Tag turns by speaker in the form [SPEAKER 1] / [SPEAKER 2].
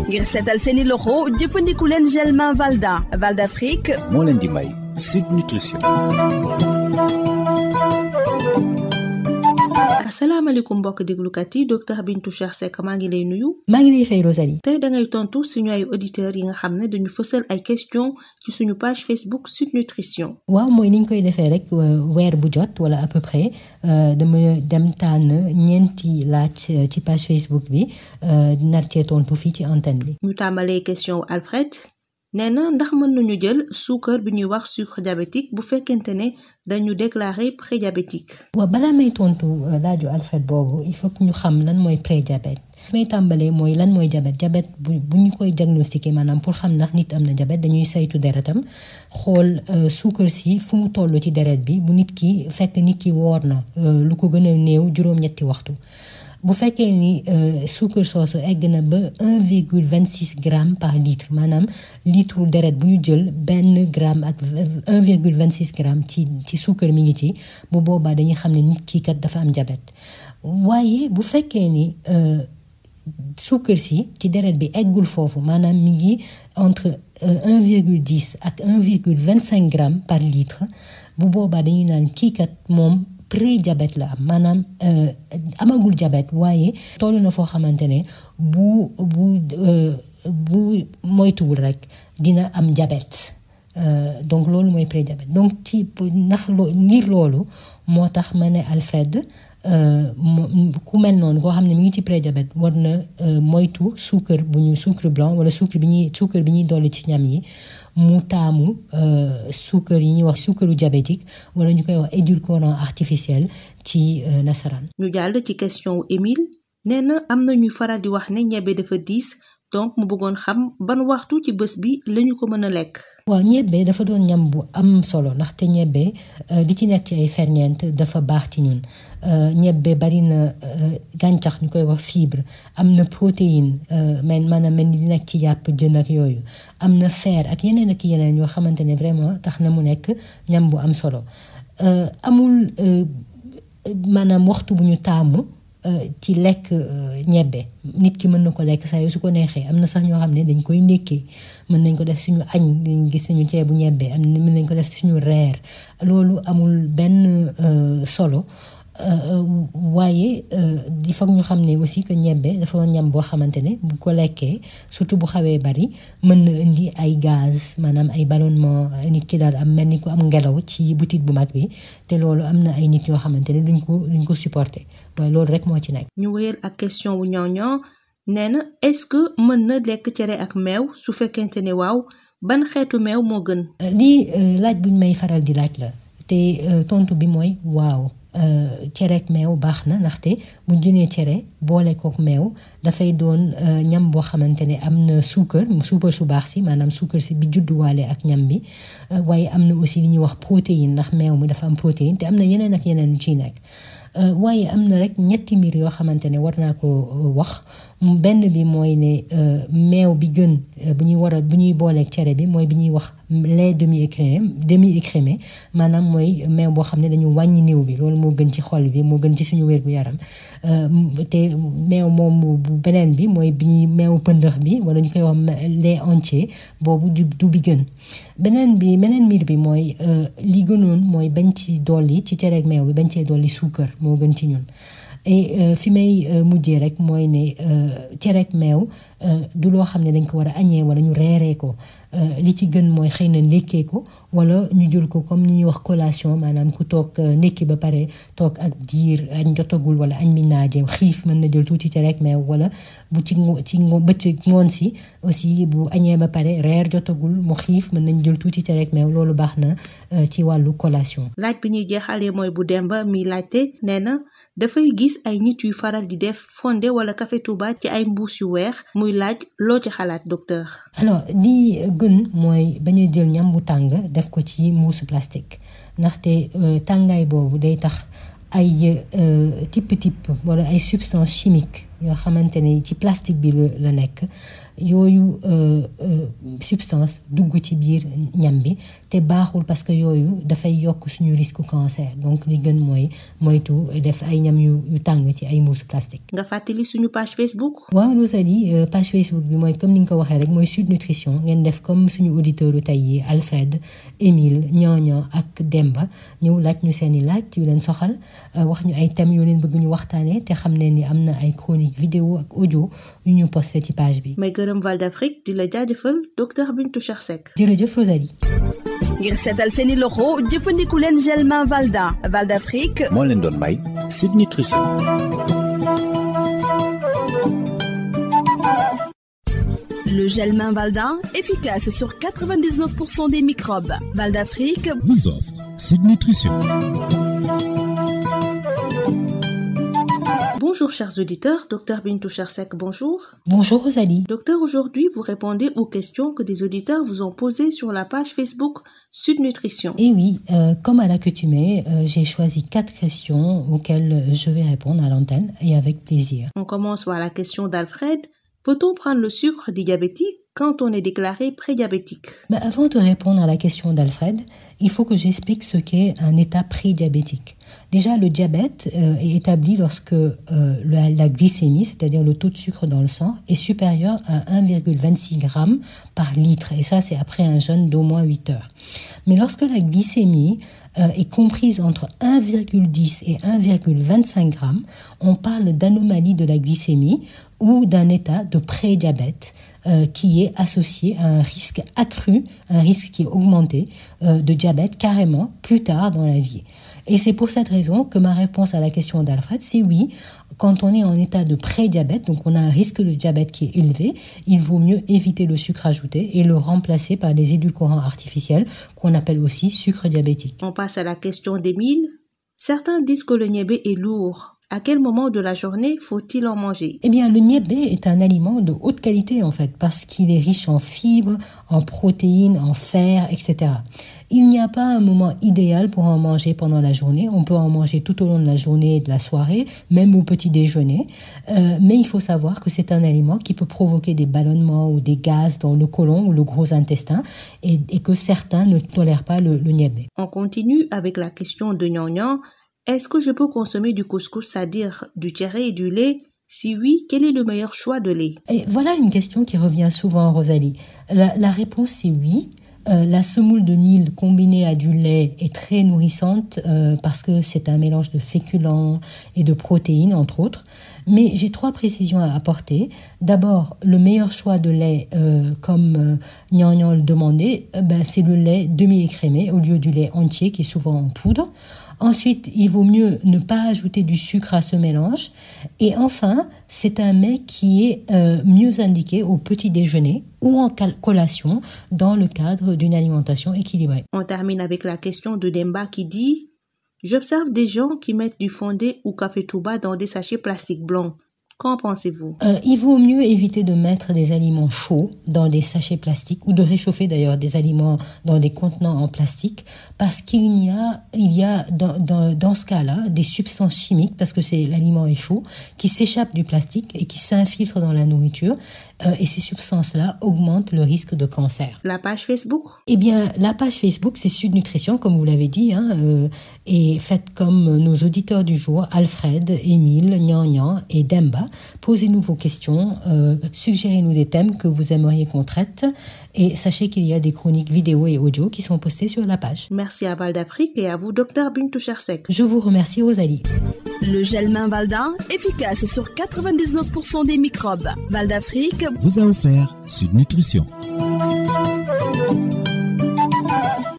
[SPEAKER 1] ngir seetal seeni loxo jëfandiku leen gel main Valda Afrique
[SPEAKER 2] moo leen di may Sud Nutrition.
[SPEAKER 3] asalaamaaleykum mbokk déglukat yi docteur Bintou Cheikh Seck maa ngi lay nuyu.
[SPEAKER 4] maa ngi lay fay Rosalie.
[SPEAKER 3] tey dangay tontu suñu ay auditeurs yi nga xam ne dañu fësal ay questions ci suñu page Facebook Sud Nutrition.
[SPEAKER 4] waaw mooy niñ koy defee rek weer bu jot wala à peu près dama dem tànn ñeenti laaj ci page Facebook bi nar cee tontu fii ci antenne bi.
[SPEAKER 3] ñu tàmbalee question Alfred. nee na ndax mën nañu jël suukar bi ñuy wax sucre diabétique bu fekkente ne dañu déclaré prédiabétique.
[SPEAKER 4] waaw balaa may tontu laaju Alfred boobu il faut que ñu xam lan mooy prédiabète. may tàmbalee mooy lan mooy diabète bu ñu koy diagnostiqué maanaam pour xam ndax nit am na diabète dañuy saytu deretam xool suukar si fu mu toll ci deret bi bu nit ki fekk nit ki woor na lu ko gën a néew juróom-ñetti waxtu. bu fekkee ni suukar soosu egg na ba 1,26 gramme par litre maanaam litre deret bu ñu jël benn gramme ak 1,26 gramme ci suukar mi ngi ci bu boobaa dañuy xam ne nit ki kat dafa am diabète waaye bu fekkee ni suukar si ci deret bi eggul foofu maanaam mi ngi entre 1,10 ak 1,25 gramme par litre bu boobaa dañuy naan kii kat moom prédiabète la am maanaam amagul diabète waaye toll na foo xamante ne bu moytuwul rek dina am diabète donc loolu mooy prédiabète donc ci ndax ngir loolu moo tax ma ne Alfred ku mel noonu koo xam ne mi ngi ci prédiabète war na moytu sucre blanc wala sucre bi ñuy dolli ci ñam yi mu taamu sucre yi ñuy wax sucre diabétique wala ñu koy wax édulcorant artificiel ci nasaraan.
[SPEAKER 3] ñu jàll ci question Émile nee na am na ñuy faral di wax ne ñebe dafa diis donc mu bëggoon xam ban waxtu ci bés bi lañu ko mën a lekk.
[SPEAKER 4] waaw ñebe dafa doon ñam bu am solo ndaxte ñebe di ci nekk ci ay ferñeent dafa baax ci ñun ñebe bari na gàncax ñu koy wax fibre am na protéine maanaam mel ni di nekk ci yàpp jën ak yooyu am na fer ak yeneen ak yeneen yoo xamante ne vraiment tax na mu nekk ñam bu am solo amul maanaam waxtu bu ñu taamu. ci lekk ñebbe nit ki mën na ko lekk saa yu su ko neexee am na sax ñoo xam ne dañ koy ndékkee mën nañ ko def suñu añ dañ gis suñu ceebu ñebbe mën nañ ko def suñu reer loolu amul benn solo waaye di foog ñu xam ne aussi que ñebbe dafa ñam boo xamante ne bu ko lekkee surtout bu xawee bari mën na indi ay gaz maanaam ay ballonnement nit ki daal am mel ni ko am ngelaw ci butit bu mag bi te loolu am na ay nit yoo xamante ne duñ ko supporter waaye loolu rek moo ci nekk.
[SPEAKER 3] ñu wéyal ak question wu ñaaw nee na est-ce que mën na lekk cere ak meew su fekkente ne waaw ban xeetu meew moo gën.
[SPEAKER 4] lii laaj buñ may faral di laaj la te tontu bi mooy waaw. cere ak meew baax na ndaxte bu jënee cere boole kook meew dafay doon ñam boo xamante ne am na suukar su baax si maanaam suukar si bi judduwaale ak ñam bi waaye am na aussi li ñuy wax protéine ndax meew mi dafa am protéine te am na yeneen ak yeneen yu ciy nekk waaye am na rek ñetti mbir yoo xamante ne war naa ko wax benn bi mooy ne meew bi gën bu ñuy booleeg cere bi mooy bi ñuy wax lait demi-écrémé maanaam mooy meew boo xam ne dañu wàññi néew bi loolu moo gën ci xol bi moo gën ci suñu wér gu yaram te meew moom bu beneen bi mooy bi ñuy meew pëndëx bi wala ñu koy wax lait entier boobu du bi gën beneen mbir bi mooy li gënoon mooy bañ ci dolli ci cere ak meew bi bañ cee dolli suukar moo gën ci ñun et fi may mujjee rek mooy ne cere ak meew du loo xam ne dañ ko war a añee wala ñu reeree ko li ci gën mooy xëy na ndékkee ko wala ñu jël ko comme ni ñuy wax collation maanaam ku toog ndékki ba pare toog ak diir añ jotagul wala añ mi naaje xiif mën na jël tuuti cere ak meew wala bu ci bëccëg ngoon si aussi bu añee ba pare reer jotagul mu xiif mën nañ jël tuuti cere ak meew loolu baax na ci wàllu collation.
[SPEAKER 3] laaj bi ñuy jeexalee mooy bu Demba mi laajte nee na dafay gis ay nit yuy faral di def fondé wala café Touba ci ay mbuus yu weex muy laaj loo ci xalaat docteur.
[SPEAKER 4] alors li gën mooy bañ a jël ñam bu tàng def ko ci mbuusu plastique ndaxte tàngaay boobu day tax ay type wala ay substances chimiques yoo xamante ne ci plastique bi la nekk yooyu substance dugg ci biir ñam bi te baaxul parce que yooyu dafay yokk suñu risque cancer donc li gën mooy moytu def ay ñam yu tàng ci ay mbuusu plastique.
[SPEAKER 3] nga fàttali suñu page Facebook.
[SPEAKER 4] waaw Rosalie page Facebook bi mooy comme ni nga ko waxee rek mooy Sud Nutrition ngeen def comme suñu auditeurs yu tey yi Alfred Émile Ñooño ak Demba ñëw laaj ñu seeni laaj yu leen soxal wax ñu ay thèmes yoo leen bëgg ñu waxtaanee te xam ne ni am na ay chronique vidéo ak audio yu ñu posté ci page bi.
[SPEAKER 3] may gërëm Val d'Afrique di la jaajëfal docteur Bintou Cheikh Seck.
[SPEAKER 4] jërëjëf Rosalie.
[SPEAKER 1] ngir seetal seeni loxo jëfandiku leen gel main Valda Val d'Afrique
[SPEAKER 2] moo leen doon may Sud Nutrition.
[SPEAKER 1] Le gel main Valda, efficace sur 99% des microbes. Val d'Afrique
[SPEAKER 2] vous offre Sud Nutrition.
[SPEAKER 3] Bonjour chers auditeurs, docteur Bintou Cheikh Seck, bonjour.
[SPEAKER 4] Bonjour Rosalie.
[SPEAKER 3] Docteur, aujourd'hui vous répondez aux questions que des auditeurs vous ont posées sur la page Facebook Sud Nutrition.
[SPEAKER 4] Et oui, comme à l'accoutumée, j'ai choisi 4 questions auxquelles je vais répondre à l'antenne et avec plaisir.
[SPEAKER 3] On commence par la question d'Alfred. Peut-on prendre le sucre des diabétiques quand on est déclaré prédiabétique?
[SPEAKER 4] Avant de répondre à la question d'Alfred, il faut que j'explique ce qu'est un état prédiabétique. Déjà, le diabète est établi lorsque la glycémie, c'est-à-dire le taux de sucre dans le sang, est supérieur à 1,26 g par litre. Et ça, c'est après un jeûne d'au moins 8 heures. Mais lorsque la glycémie est comprise entre 1,10 et 1,25 g, on parle d'anomalie de la glycémie ou d'un état de prédiabète qui est associé à un risque accru, un risque qui est augmenté de diabète carrément plus tard dans la vie. Et c'est pour cette raison que ma réponse à la question d'Alfred, c'est oui, quand on est en état de prédiabète, donc on a un risque de diabète qui est élevé, il vaut mieux éviter le sucre ajouté et le remplacer par des édulcorants artificiels qu'on appelle aussi sucre diabétique.
[SPEAKER 3] On passe à la question d'Émile. Certains disent que le niébé est lourd. À quel moment de la journée faut-il en manger?
[SPEAKER 4] Eh bien, le niébé est un aliment de haute qualité en fait, parce qu'il est riche en fibres, en protéines, en fer, etc. Il n'y a pas un moment idéal pour en manger pendant la journée. On peut en manger tout au long de la journée et de la soirée, même au petit déjeuner. Mais il faut savoir que c'est un aliment qui peut provoquer des ballonnements ou des gaz dans le côlon ou le gros intestin et que certains ne tolèrent pas le niébé.
[SPEAKER 3] On continue avec la question de Nyonyan. Est-ce que je peux consommer du couscous, c'est-à-dire du tiéré et du lait? Si oui, quel est le meilleur choix de lait?
[SPEAKER 4] Et voilà une question qui revient souvent, Rosalie. La réponse, c'est oui. La semoule de mil combinée à du lait est très nourrissante parce que c'est un mélange de féculents et de protéines, entre autres. Mais j'ai 3 précisions à apporter. D'abord, le meilleur choix de lait, comme Nyonyan le demandait, c'est le lait demi-écrémé au lieu du lait entier qui est souvent en poudre. Ensuite, il vaut mieux ne pas ajouter du sucre à ce mélange. Et enfin, c'est un mets qui est mieux indiqué au petit déjeuner ou en collation dans le cadre d'une alimentation équilibrée.
[SPEAKER 3] On termine avec la question de Demba qui dit « J'observe des gens qui mettent du fondé ou café touba dans des sachets plastiques blancs. Qu'en pensez-vous?
[SPEAKER 4] Il vaut mieux éviter de mettre des aliments chauds dans des sachets plastiques ou de réchauffer d'ailleurs des aliments dans des contenants en plastique parce qu'il y a dans ce cas-là des substances chimiques parce que l'aliment est chaud qui s'échappent du plastique et qui s'infiltrent dans la nourriture et ces substances-là augmentent le risque de cancer.
[SPEAKER 3] La page Facebook?
[SPEAKER 4] Eh bien, la page Facebook, c'est Sud Nutrition, comme vous l'avez dit, et faites comme nos auditeurs du jour, Alfred, Émile, Nyonyan et Demba. Posez-nous vos questions, suggérez-nous des thèmes que vous aimeriez qu'on traite et sachez qu'il y a des chroniques vidéo et audio qui sont postées sur la page.
[SPEAKER 3] Merci à Val d'Afrique et à vous, docteur Bintou Cheikh Seck.
[SPEAKER 4] Je vous remercie, Rosalie.
[SPEAKER 1] Le gel main Valda, efficace sur 99% des microbes. Val d'Afrique
[SPEAKER 2] vous a offert Sud Nutrition.